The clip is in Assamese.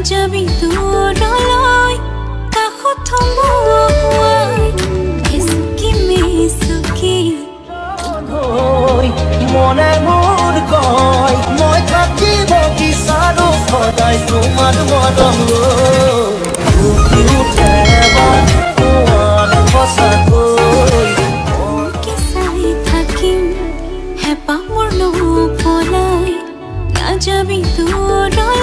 নাযাবি দূৰলৈ কাষত থমুৱাই এচুকি মেচুকি মনে মোৰ কয় মই থাকিব বিচাৰো সদায় তোমাৰ মৰম উঠি উঠে কি চাই থাকিম হেঁপাহ মোৰ নপলাই নাযাবি দূৰলৈ